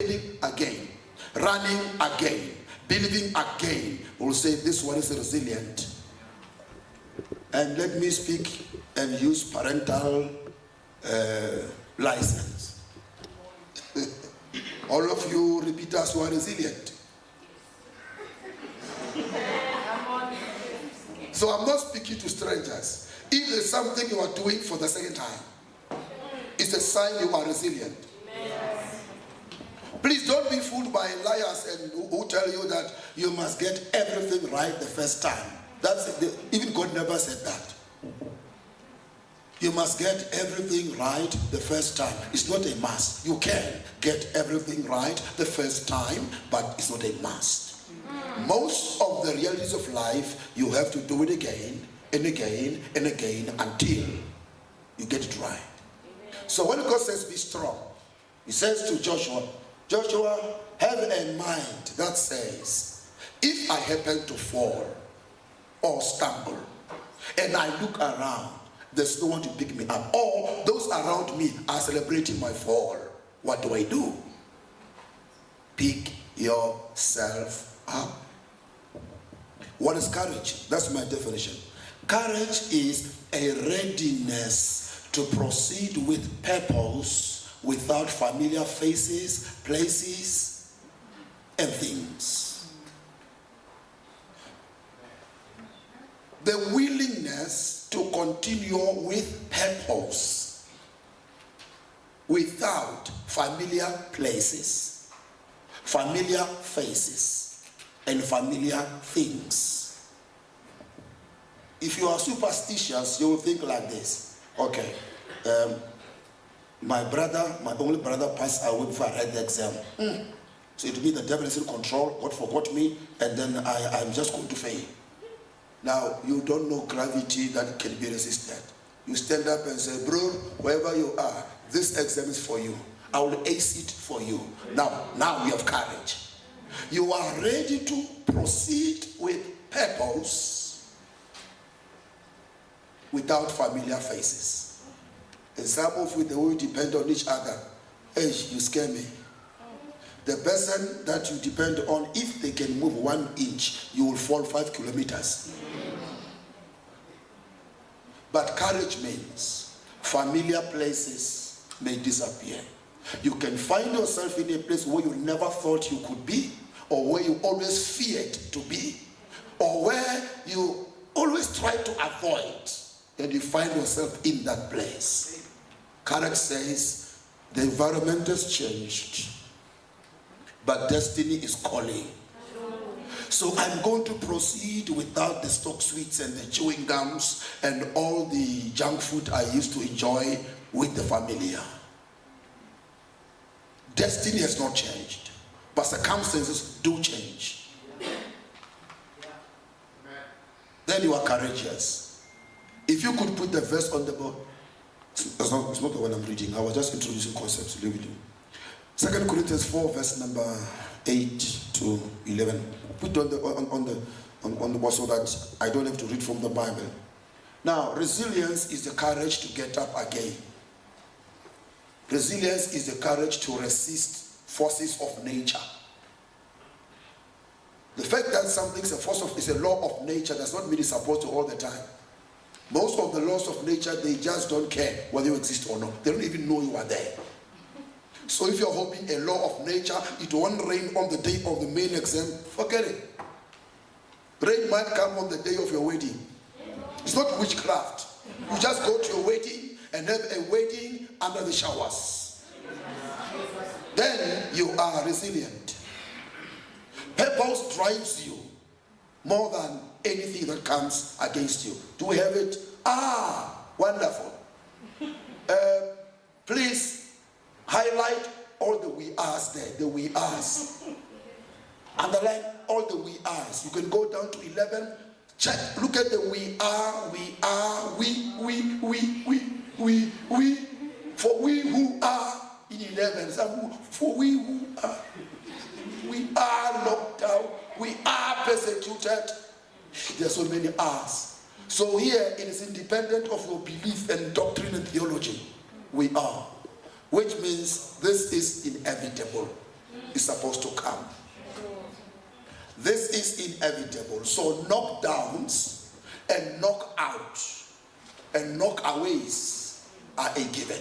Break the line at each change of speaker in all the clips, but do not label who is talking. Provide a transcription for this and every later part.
again, running again, believing again, will say this one is resilient. And let me speak and use parental license. All of you repeaters who are resilient. So I'm not speaking to strangers. If there's something you are doing for the second time, it's a sign you are resilient. Yes. Please don't be fooled by liars and who tell you that you must get everything right the first time. Even God never said that. You must get everything right the first time. It's not a must. You can get everything right the first time, but it's not a must. Most of the realities of life, you have to do it again and again and again until you get it right. So when God says be strong, he says to Joshua, Joshua, have a mind that says, if I happen to fall or stumble and I look around, there's no one to pick me up, or those around me are celebrating my fall, what do? Pick yourself up. What is courage? That's my definition. Courage is a readiness to proceed with purpose without familiar faces, places, and things. The willingness to continue with purpose without familiar places, familiar faces, and familiar things. If you are superstitious, you will think like this. Okay, my only brother passed away before I read the exam. So it will be the devil is in control, God forgot me, and then I'm just going to fail. Now, you don't know gravity that can be resisted. You stand up and say, bro, wherever you are, this exam is for you. I will ace it for you. Now you have courage. You are ready to proceed with purpose without familiar faces. And some of you, the way you depend on each other, hey, you scare me. The person that you depend on, if they can move 1 inch, you will fall 5 kilometers. But courage means familiar places may disappear. You can find yourself in a place where you never thought you could be, or where you always feared to be, or where you always try to avoid, and you find yourself in that place. Courage says the environment has changed, but destiny is calling. So I'm going to proceed without the stock sweets and the chewing gums and all the junk food I used to enjoy with the familiar. Destiny has not changed, but circumstances do change. Then you are courageous. If you could put the verse on the board. It's not the one I'm reading. I was just introducing concepts. Leave it in. 2 Corinthians 4, verse number 8 to 11. Put on the board so that I don't have to read from the Bible. Now, resilience is the courage to get up again. Resilience is the courage to resist forces of nature. The fact that something is a law of nature does not mean it's supposed to all the time. Most of the laws of nature, they just don't care whether you exist or not. They don't even know you are there. So if you're hoping a law of nature, it won't rain on the day of the main exam, forget it. Rain might come on the day of your wedding. It's not witchcraft. You just go to your wedding and have a wedding under the showers. Then you are resilient. Purpose drives you more than anything that comes against you. Do we have it? Wonderful. Please highlight all the we are's there. The we are's. Underline all the we are's. You can go down to 11. Check. Look at the we are, we. For we who are in 11. For we who are. We are locked down. We are persecuted. There are so many R's. So here it is independent of your belief and doctrine and theology. We are. Which means this is inevitable. is supposed to come. This is inevitable. So knockdowns and knockouts and knockaways are a given.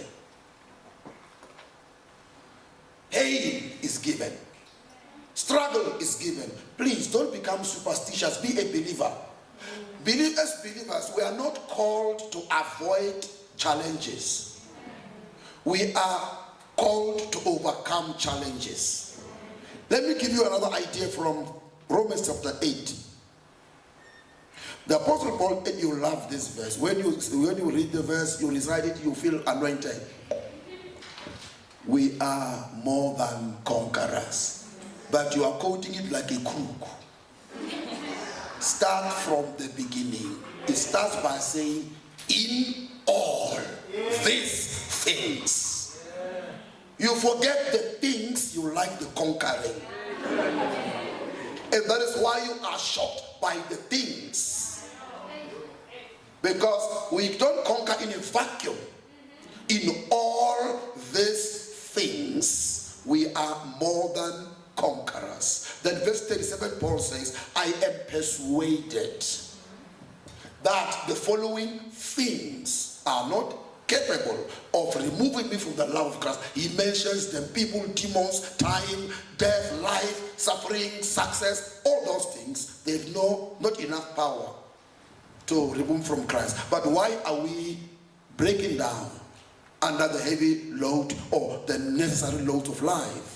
Pain is given. Struggle is given. Please don't become superstitious. Be a believer. Believers, we are not called to avoid challenges. We are called to overcome challenges. Let me give you another idea from Romans chapter 8. The Apostle Paul, and you love this verse. When you read the verse, you recite it, you feel anointed. We are more than conquerors. But you are quoting it like a crook. Start from the beginning. It starts by saying, in all these things. You forget the things you like the conquering. And that is why you are shocked by the things. Because we don't conquer in a vacuum. In all these things, we are more than conquerors. Then verse 37, Paul says, I am persuaded that the following things are not capable of removing me from the love of Christ. He mentions them: people, demons, time, death, life, suffering, success, all those things. They have not enough power to remove from Christ. But why are we breaking down under the heavy load or the necessary load of life?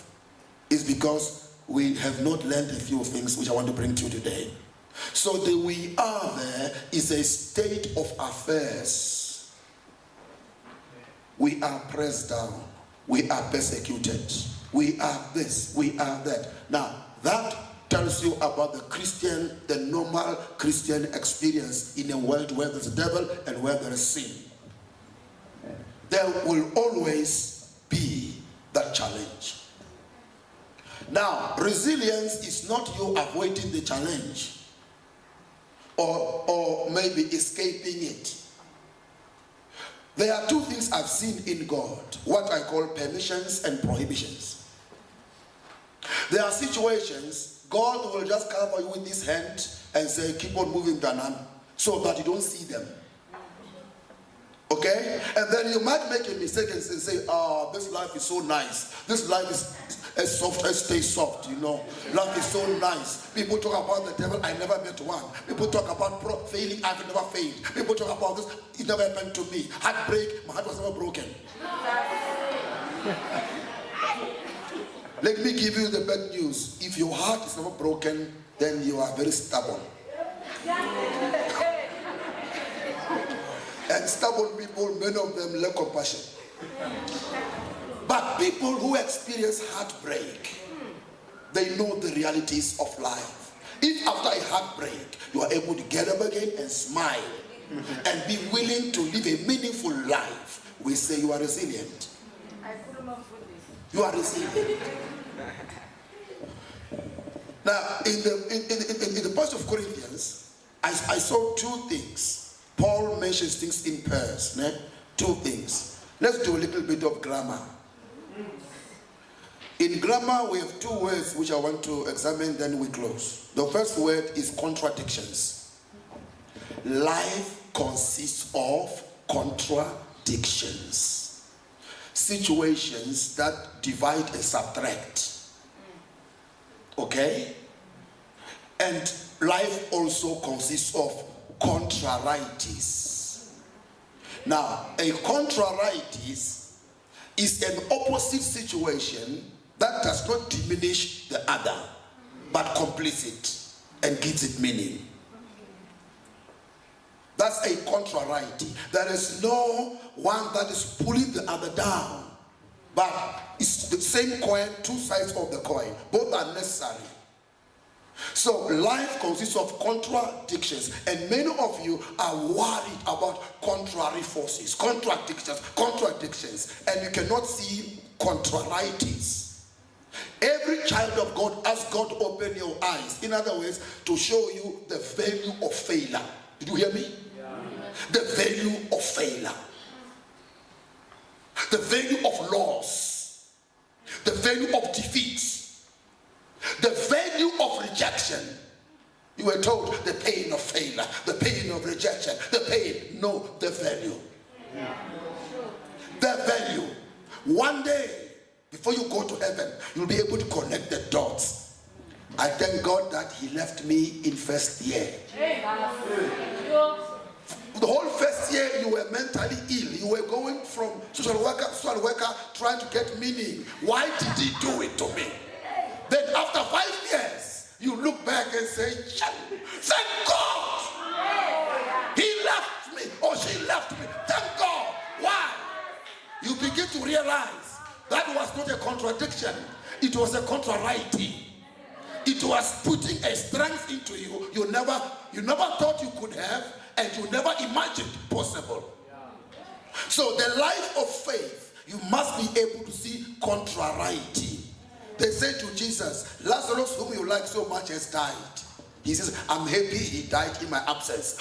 Is because we have not learned a few things which I want to bring to you today. So the we are there is a state of affairs. We are pressed down. We are persecuted. We are this. We are that. Now, that tells you about the normal Christian experience in a world where there's a devil and where there is sin. There will always be that challenge. Now, resilience is not you avoiding the challenge or maybe escaping it. There are two things I've seen in God, what I call permissions and prohibitions. There are situations God will just cover you with his hand and say, keep on moving, Danan, so that you don't see them. Okay? And then you might make a mistake and say, this life is so nice. This life is as soft as stay soft, you know. Life is so nice. People talk about the devil, I never met one. People talk about failing, I've never failed. People talk about this, it never happened to me. Heartbreak, my heart was never broken. Let me give you the bad news. If your heart is never broken, then you are very stubborn. And stubborn people, many of them lack compassion. But people who experience heartbreak, they know the realities of life. If after a heartbreak, you are able to get up again and smile and be willing to live a meaningful life, we say you are resilient. You are resilient. Now, in the passage of Corinthians, I saw two things. Paul mentions things in pairs. Two things. Let's do a little bit of grammar. In grammar, we have two words which I want to examine, then we close. The first word is contradictions. Life consists of contradictions. Situations that divide and subtract. Okay? And life also consists of contrarieties. Now, a contrarieties is an opposite situation that does not diminish the other, but completes it and gives it meaning. That's a contrariety. There is no one that is pulling the other down, but it's the same coin, two sides of the coin. Both are necessary. So life consists of contradictions, and many of you are worried about contrary forces, contradictions, and you cannot see contrarieties. Every child of God, ask God to open your eyes. In other words, to show you the value of failure. Did you hear me? Yeah. The value of failure. The value of loss. The value of defeat. value of rejection. You were told the pain of failure, the pain of rejection, the pain. No, the value. The value. One day, before you go to heaven, you'll be able to connect the dots. I thank God that he left me in first year. The whole first year you were mentally ill. You were going from social worker, trying to get meaning. Why did he do it to me? Then after 5 years, you look back and say, thank God! He left me or she left me. Thank God. Why? You begin to realize that was not a contradiction. It was a contrariety. It was putting a strength into you you never thought you could have, and you never imagined possible. So the life of faith, you must be able to see contrariety. They said to Jesus, Lazarus, whom you like so much, has died. He says, I'm happy he died in my absence.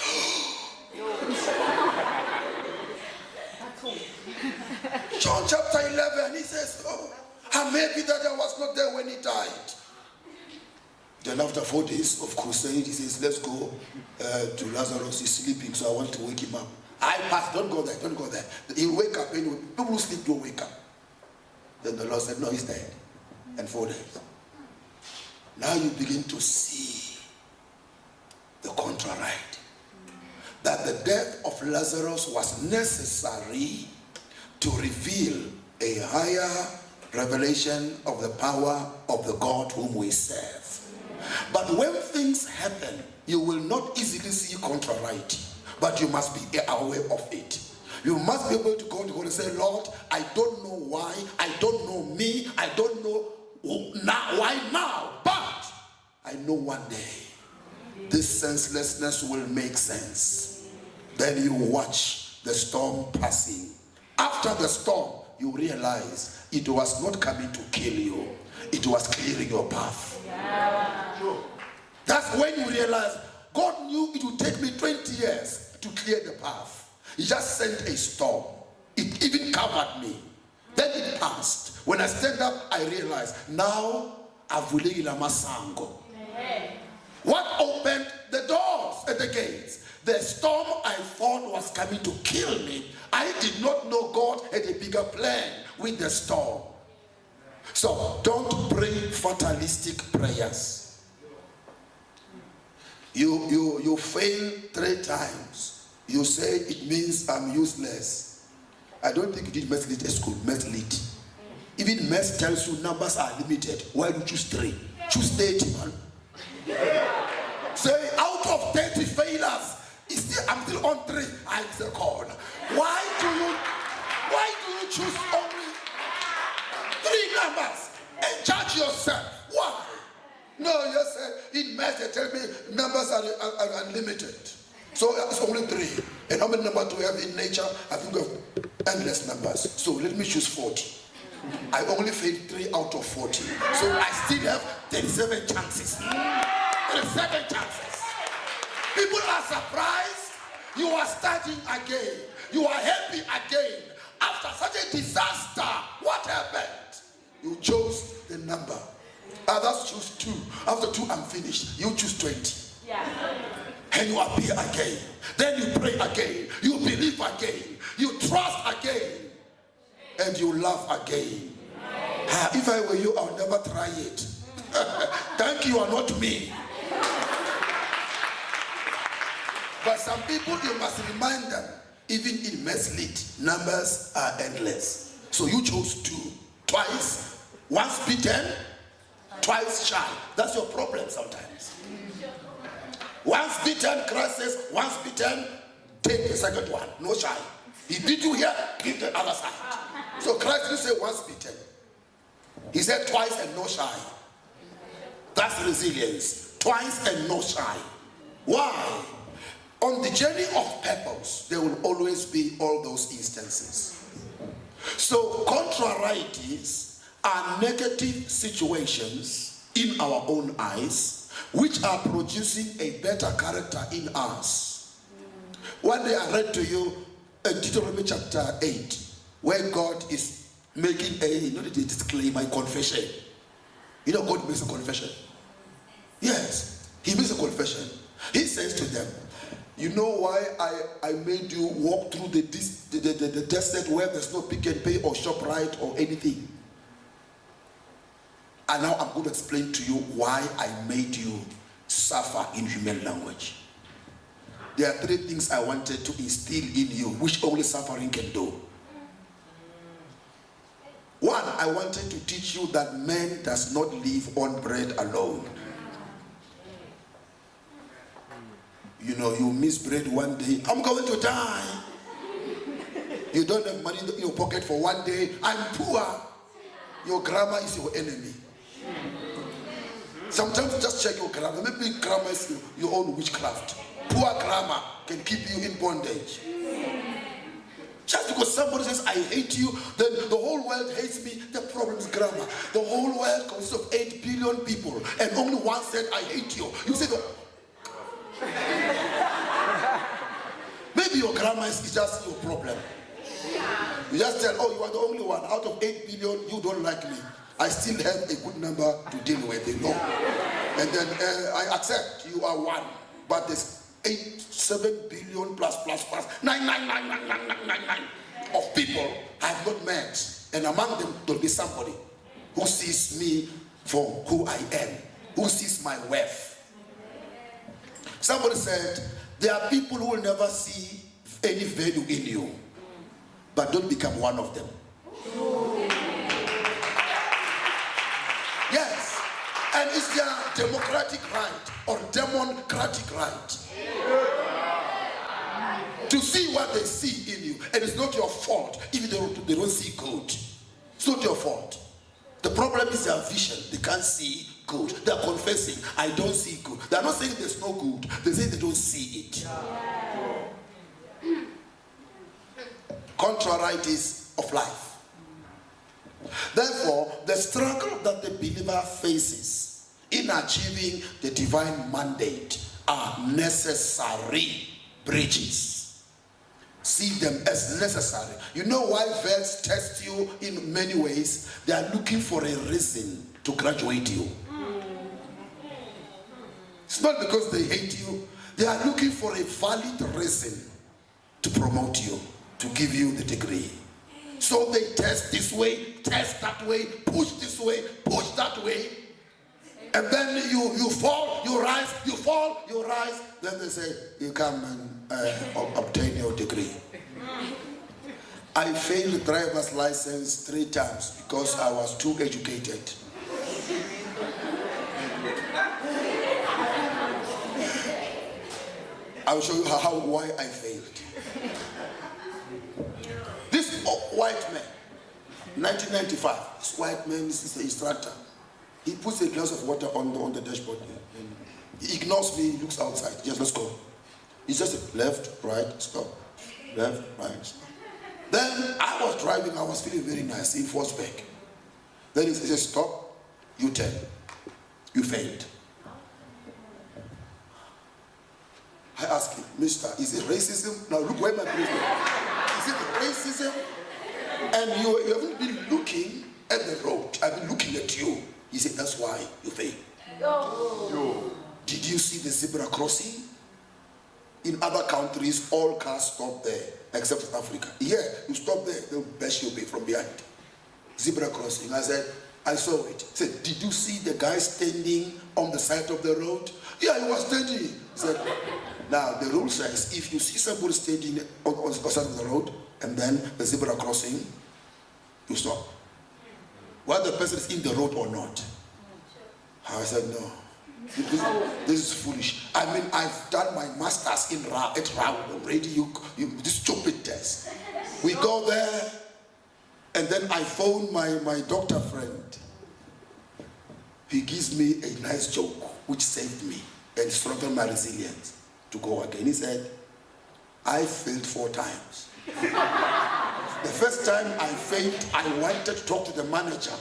John chapter 11, he says, oh, I'm happy that I was not there when he died. Then after 4 days of crusade, he says, let's go to Lazarus. He's sleeping, so I want to wake him up. I pass, don't go there, don't go there. He'll wake up anyway. People who sleep don't wake up. Then the Lord said, no, he's dead. And 4 days. Now you begin to see the contrariety. That the death of Lazarus was necessary to reveal a higher revelation of the power of the God whom we serve. But when things happen, you will not easily see contrariety, but you must be aware of it. You must be able to go to God and say, Lord, I don't know why, I don't know me, I don't know why now, but I know one day this senselessness will make sense. Then you watch the storm passing. After the storm, you realize it was not coming to kill you, it was clearing your path. That's when you realize God knew it would take me 20 years to clear the path. He just sent a storm. It even covered me. Then it passed. When I stand up, I realized now Avulila Masango. What opened the doors and the gates? The storm I thought was coming to kill me. I did not know God had a bigger plan with the storm. So don't pray fatalistic prayers. You fail 3 times. You say it means I'm useless. I don't think you did math lit at school. Math lit. Even math tells you numbers are limited. Why do you choose 3? Choose 30, man. Say out of 30 failures, I'm still on 3. I'm the corner. Why do you choose only 3 numbers and judge yourself? Why? No, you say in math they tell me numbers are unlimited. So it's only 3. And how many numbers do we have in nature? I think of endless numbers. So let me choose 40. I only failed 3 out of 40. So I still have 37 chances. 37 chances. People are surprised. You are starting again. You are happy again. After such a disaster, what happened? You chose the number. Others choose 2. After 2, I'm finished. You choose 20. Yeah. And you appear again. Then you pray again. You believe again. You trust again. And you love again. If I were you, I would never try it. Thank you, are not me. But some people, you must remind them, even in mislead, numbers are endless. So you chose 2. Twice. Once beaten, twice shy. That's your problem sometimes. Once beaten, Christ says, once beaten, take the second one. No shy. He beat you here, give the other side. So Christ didn't say once beaten. He said twice and no shy. That's resilience. Twice and no shy. Why? On the journey of purpose, there will always be all those instances. So contrarieties are negative situations in our own eyes which are producing a better character in us. One day I read to you Deuteronomy chapter 8, where God is making a disclaimer, a confession. You know, God makes a confession. Yes, he makes a confession. He says to them, you know why I made you walk through the desert where there's no Pick and Pay or ShopRite or anything? And now I'm going to explain to you why I made you suffer in human language. There are 3 things I wanted to instill in you, which only suffering can do. 1, I wanted to teach you that man does not live on bread alone. You know, you miss bread one day, I'm going to die. You don't have money in your pocket for one day, I'm poor. Your grammar is your enemy. Sometimes just check your grammar. Maybe grammar is your own witchcraft. Poor grammar can keep you in bondage. Just because somebody says, I hate you, then the whole world hates me. The problem is grammar. The whole world consists of 8 billion people, and only one said, I hate you. You say, maybe your grammar is just your problem. You just tell, oh, you are the only one. Out of 8 billion, you don't like me. I still have a good number to deal with, you know. And then I accept you are one. But there's 7 billion plus 9 of people I have not met. And among them, there'll be somebody who sees me for who I am, who sees my worth. Somebody said, there are people who will never see any value in you, but don't become one of them. Yes, and it's their democratic right or democratic right to see what they see in you, and it's not your fault if they don't see good. It's not your fault. The problem is their vision. They can't see good. They are confessing, I don't see good. They are not saying there's no good. They say they don't see it. Contrarieties of life. Therefore, the struggle that the believer faces in achieving the divine mandate are necessary bridges. See them as necessary. You know why verse tests you in many ways? They are looking for a reason to graduate you. It's not because they hate you. They are looking for a valid reason to promote you, to give you the degree. So they test this way, test that way, push this way, push that way. And then you fall, you rise, you fall, you rise. Then they say, you come and obtain your degree. I failed driver's license 3 times because I was too educated. I will show you why I failed. This white man, 1995, this white man is the instructor. He puts a glass of water on the dashboard. And he ignores me, he looks outside. Yes, let's go. He just left, right, stop. Left, right, stop. Then I was driving, I was feeling very nice. He falls back. Then he says, stop, you turn. You failed. I asked him, mister, is it racism? Now look where my place is. Is it racism? And you haven't been looking at the road. I've been looking at you. He said, that's why you failed. No. Did you see the zebra crossing? In other countries, all cars stop there, except South Africa. Here, you stop there, they'll bash you from behind. Zebra crossing. I said, I saw it. He said, did you see the guy standing on the side of the road? Yeah, he was standing. He said, now the rule says, if you see somebody standing on the side of the road, and then the zebra crossing, you stop. Whether the person is in the road or not. I said, no. This is foolish. I mean, I've done my master's at Raul already. This stupid test. We go there, and then I phone my doctor friend. He gives me a nice joke, which saved me and strengthened my resilience to go again. He said, I failed 4 times. The first time I failed, I wanted to talk to the manager.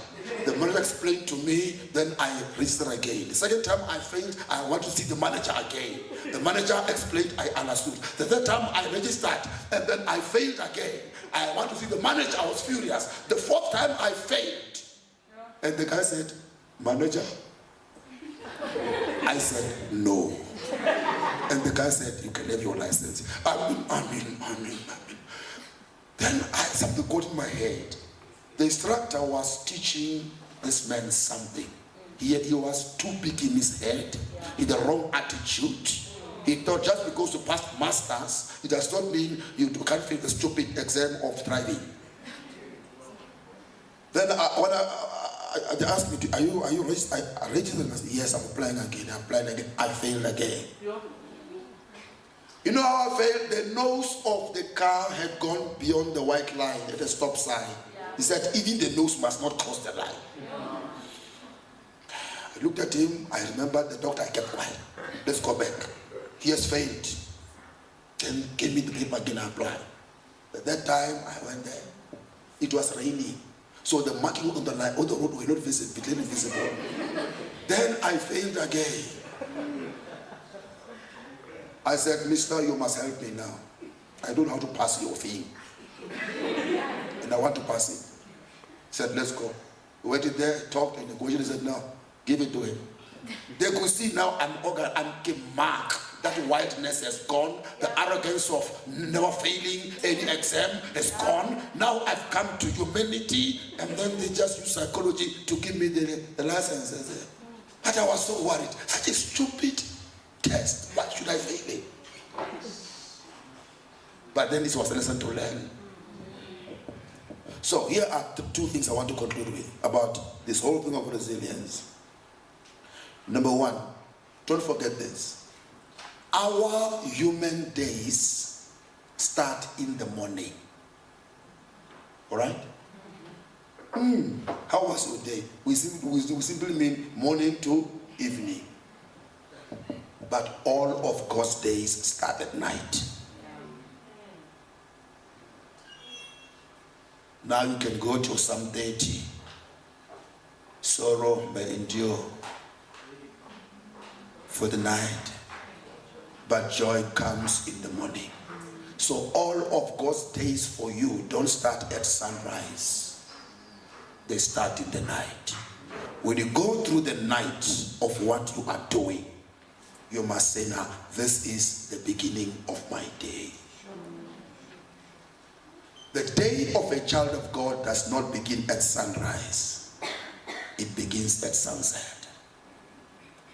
The manager explained to me, then I registered again. The second time I failed, I want to see the manager again. The manager explained, I understood. The third time I registered, and then I failed again. I want to see the manager, I was furious. The 4th time I failed. And the guy said, manager, I said, no. And the guy said, you can have your license. I mean. Then something got in my head. The instructor was teaching this man something. He was too big in his head. He had the wrong attitude. He thought just because you passed masters, it does not mean you can't fail the stupid exam of driving. Then they asked me, are you registered? I registered. I said, yes, I'm applying again. I failed again. You know how I failed? The nose of the car had gone beyond the white line at the stop sign. He said, even the nose must not cross the line. I looked at him. I remember the doctor. I kept quiet. Let's go back. He has failed. Then gave me the paper again. I applied. At that time, I went there. It was raining. So the marking on the line, on the road were not visible. Then I failed again. I said, mister, you must help me now. I don't know how to pass your thing. And I want to pass it. He said, let's go. We waited there, talked, and the negotiated. He said, no, give it to him. They could see now I'm mark. That whiteness has gone. The arrogance of never failing any exam is gone. Now I've come to humanity, and then they just use psychology to give me the license. But I was so worried. Such a stupid test. Why should I fail it? But then this was a lesson to learn. So here are the two things I want to conclude with about this whole thing of resilience. Number one, don't forget this. Our human days start in the morning. All right? How was your day? We simply mean morning to evening. But all of God's days start at night. Now you can go to Psalm 30. Sorrow may endure for the night, but joy comes in the morning. So all of God's days for you don't start at sunrise. They start in the night. When you go through the night of what you are doing, you must say, now, this is the beginning of my day. The day of a child of God does not begin at sunrise. It begins at sunset.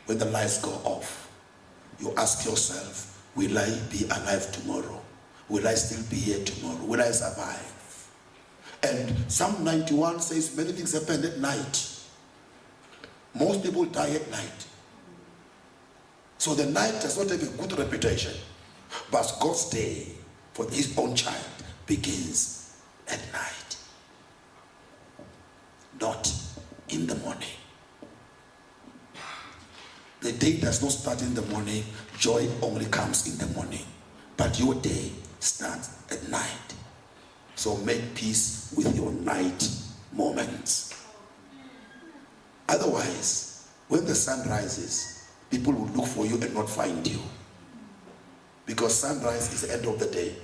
When the lights go off, you ask yourself, will I be alive tomorrow? Will I still be here tomorrow? Will I survive? And Psalm 91 says many things happen at night. Most people die at night. So the night does not have a good reputation. But God's day for his own child begins at night. Not in the morning. The day does not start in the morning. Joy only comes in the morning. But your day starts at night. So make peace with your night moments. Otherwise, when the sun rises, people will look for you and not find you. Because sunrise is the end of the day.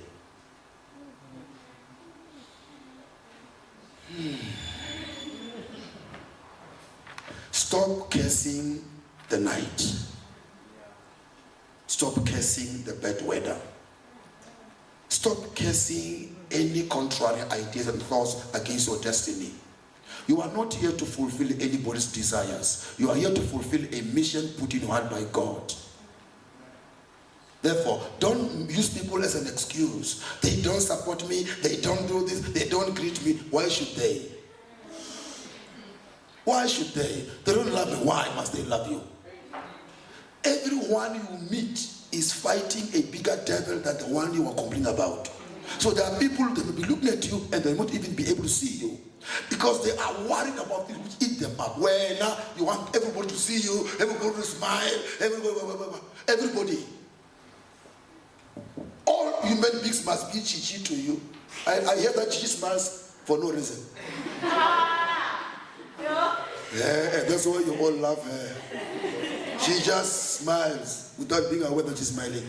Stop cursing the night. Stop cursing the bad weather. Stop cursing any contrary ideas and thoughts against your destiny. You are not here to fulfill anybody's desires. You are here to fulfill a mission put in your heart by God. Therefore, don't use people as an excuse. They don't support me. They don't do this. They don't greet me. Why should they? Why should they? They don't love me. Why must they love you? Everyone you meet is fighting a bigger devil than the one you are complaining about. So there are people that will be looking at you and they won't even be able to see you. Because they are worried about things which eat them up. When you want everybody to see you, everybody to smile, everybody. All human beings must be chichi to you. I hear that chichi smiles for no reason. Yeah, that's why you all love her. She just smiles without being aware that she's smiling.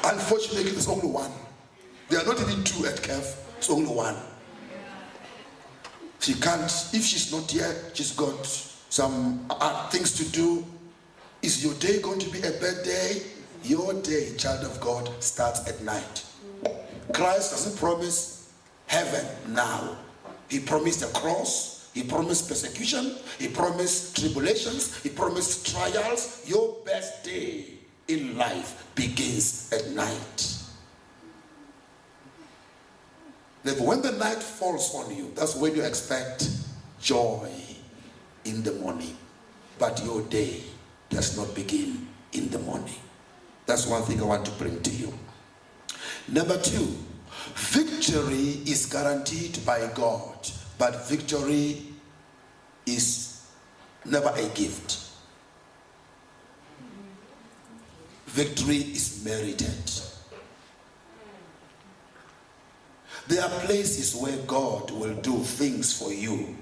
Unfortunately, there's only one. There are not even two at CAF. It's only one. She can't, if she's not here, she's got some things to do. Is your day going to be a bad day? Your day, child of God, starts at night. Christ doesn't promise heaven now. He promised a cross. He promised persecution. He promised tribulations. He promised trials. Your best day in life begins at night. Therefore, when the night falls on you, that's when you expect joy in the morning. But your day does not begin in the morning. That's one thing I want to bring to you. Number 2, victory is guaranteed by God, but victory is never a gift. Victory is merited. There are places where God will do things for you,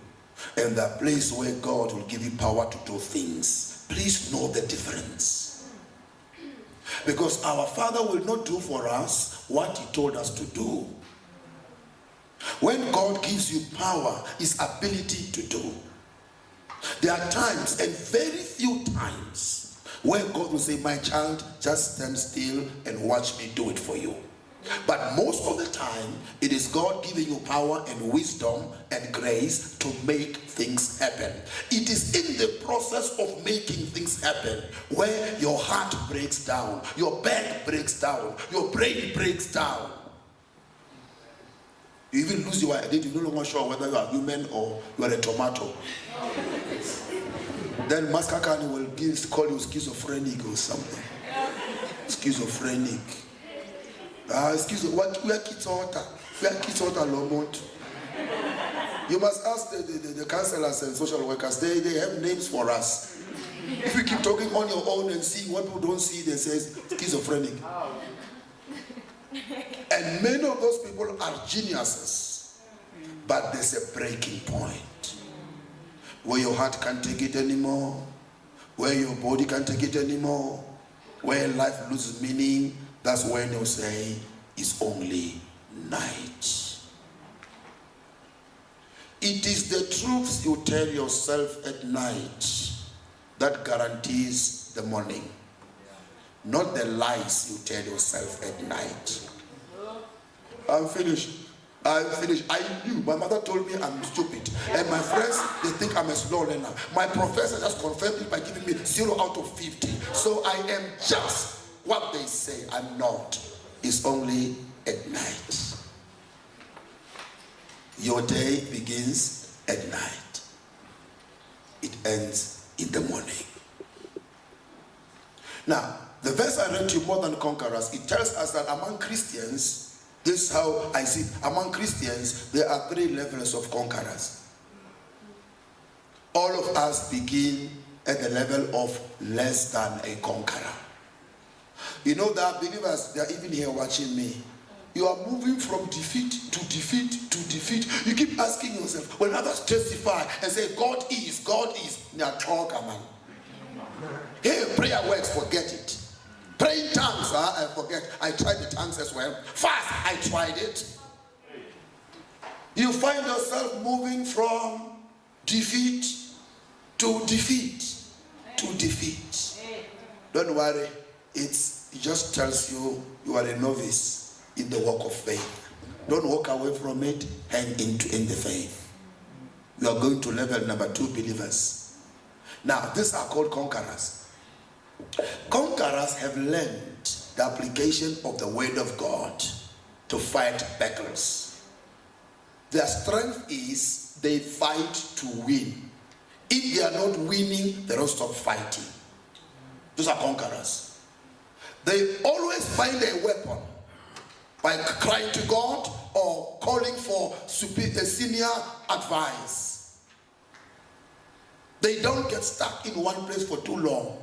and there are places where God will give you power to do things. Please know the difference. Because our Father will not do for us what He told us to do. When God gives you power, His ability to do. There are times, and very few times, where God will say, my child, just stand still and watch me do it for you. But most of the time, it is God giving you power and wisdom and grace to make things happen. It is in the process of making things happen where your heart breaks down, your back breaks down, your brain breaks down. You even lose your identity. You're no longer sure whether you are human or you are a tomato. Then Master Kekana will call you schizophrenic or something. Schizophrenic. Excuse me, what we are kids Lomont. You must ask the counselors and social workers, they have names for us. If you keep talking on your own and seeing what people don't see, they say schizophrenic. And many of those people are geniuses, but there's a breaking point where your heart can't take it anymore, where your body can't take it anymore, where life loses meaning. That's when you say, it's only night. It is the truths you tell yourself at night that guarantees the morning, not the lies you tell yourself at night. I'm finished. I knew. My mother told me I'm stupid. And my friends, they think I'm a slow learner. My professor just confirmed it by giving me 0 out of 50. So I am just what they say I'm not. Is only at night. Your day begins at night. It ends in the morning. Now, the verse I read to you, more than conquerors, it tells us that among Christians, this is how I see it, among Christians, there are 3 levels of conquerors. All of us begin at the level of less than a conqueror. You know, there are believers, they are even here watching me. You are moving from defeat to defeat to defeat. You keep asking yourself, when others testify and say, God is, now talk, man. Hey, prayer works, forget it. Praying tongues, I forget. I tried the tongues as well. Fast, I tried it. You find yourself moving from defeat to defeat to defeat. Don't worry. It just tells you you are a novice in the walk of faith. Don't walk away from it, hang in the faith. You are going to level number 2, believers. Now, these are called conquerors. Conquerors have learned the application of the word of God to fight battles. Their strength is they fight to win. If they are not winning, they don't stop fighting. Those are conquerors. They always find a weapon by crying to God or calling for senior advice. They don't get stuck in one place for too long.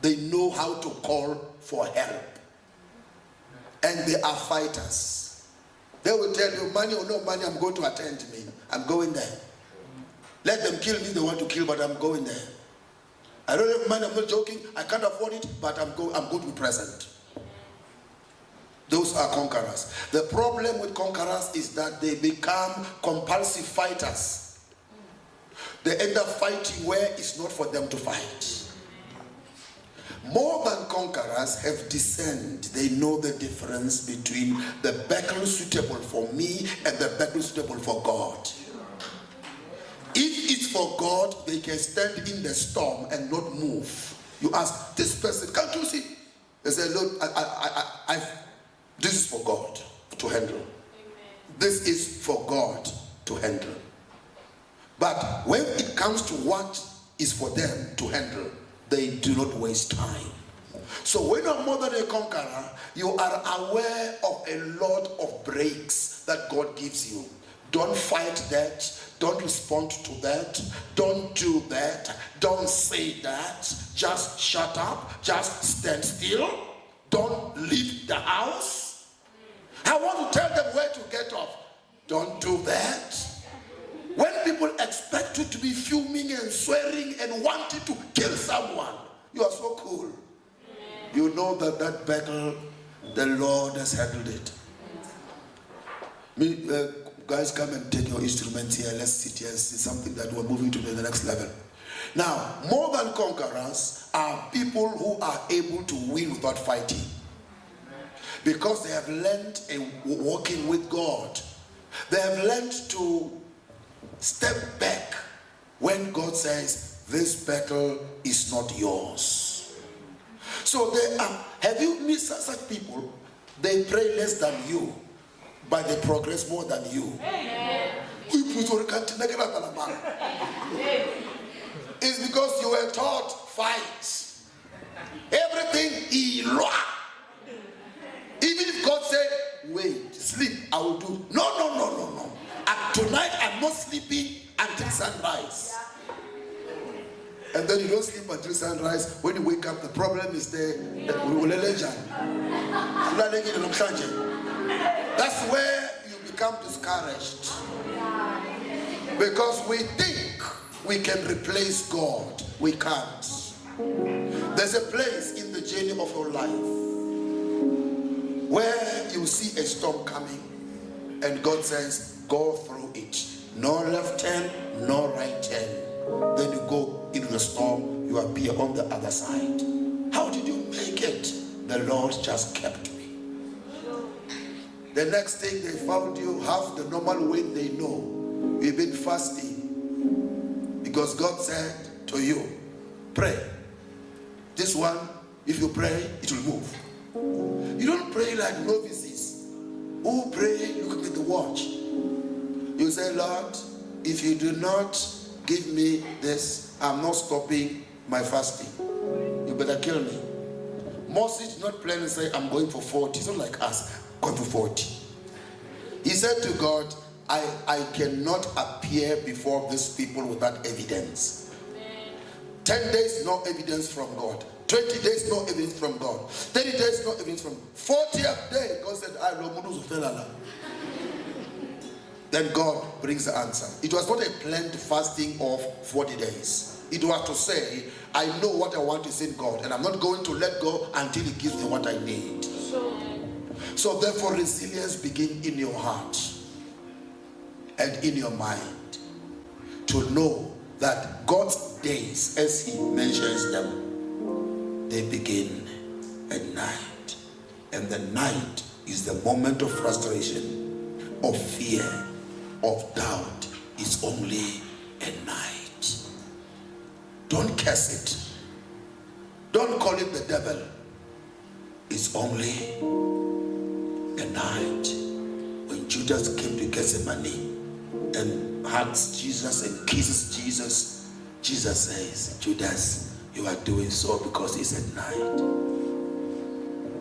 They know how to call for help. And they are fighters. They will tell you, money or no money, I'm going to attend me. I'm going there. Let them kill me if they want to kill, but I'm going there. I don't have money, I'm not joking. I can't afford it, but I'm going to be present. Those are conquerors. The problem with conquerors is that they become compulsive fighters. They end up fighting where it's not for them to fight. More than conquerors have discerned. They know the difference between the battle suitable for me and the battle suitable for God. If it's for God, they can stand in the storm and not move. You ask this person, can't you see? They say, look, this is for God to handle. Amen. This is for God to handle. But when it comes to what is for them to handle, they do not waste time. So when you're more than a conqueror, you are aware of a lot of breaks that God gives you. Don't fight that. Don't respond to that. Don't do that. Don't say that. Just shut up. Just stand still. Don't leave the house. I want to tell them where to get off. Don't do that. When people expect you to be fuming and swearing and wanting to kill someone, you are so cool. You know that that battle, the Lord has handled it. Guys, come and take your instruments here. Let's sit here. It's something that we're moving to the next level. Now, more than conquerors are people who are able to win without fighting. Because they have learned walking with God. They have learned to step back when God says, this battle is not yours. So have you met such people? They pray less than you, but they progress more than you. It's because you were taught fight. Everything Even if God said, wait, sleep, I will do. No. Tonight I'm not sleeping until sunrise. And then you don't sleep until sunrise. When you wake up, the problem is there. That's where you become discouraged. Because we think we can replace God. We can't. There's a place in the journey of your life where you see a storm coming and God says, go through it. No left turn, no right turn. Then you go into the storm, you appear on the other side. How did you make it? The Lord just kept me. The next thing they found you have the normal weight they know. You've been fasting. Because God said to you, pray. This one, if you pray, it will move. You don't pray like novices who pray looking at the watch. You say, Lord, if you do not give me this, I'm not stopping my fasting. You better kill me. Moses did not plan and say, I'm going for 40. It's not like us, going for 40. He said to God, I cannot appear before these people without evidence. 10 days, no evidence from God. 20 days, no evidence from God. 30 days, no evidence from God. 40th day, God said, I know. Then God brings the answer. It was not a planned fasting of 40 days. It was to say, I know what I want is in God, and I'm not going to let go until He gives me what I need. So therefore, resilience begins in your heart and in your mind to know that God's days, as He mentions them, they begin at night. And the night is the moment of frustration, of fear, of doubt. It's only a night. Don't curse it. Don't call it the devil. It's only a night. When Judas came to Gethsemane and hugs Jesus and kisses Jesus, Jesus says, Judas, you are doing so because it's at night.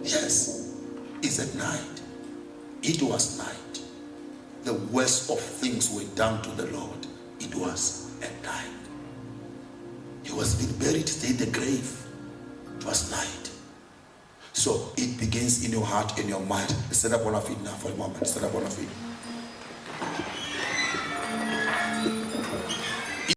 Yes, it's at night. It was night. The worst of things were done to the Lord. It was at night. He was being buried, stayed in the grave. It was night. So it begins in your heart, in your mind. Stand up on our feet now for a moment. Stand up on our feet.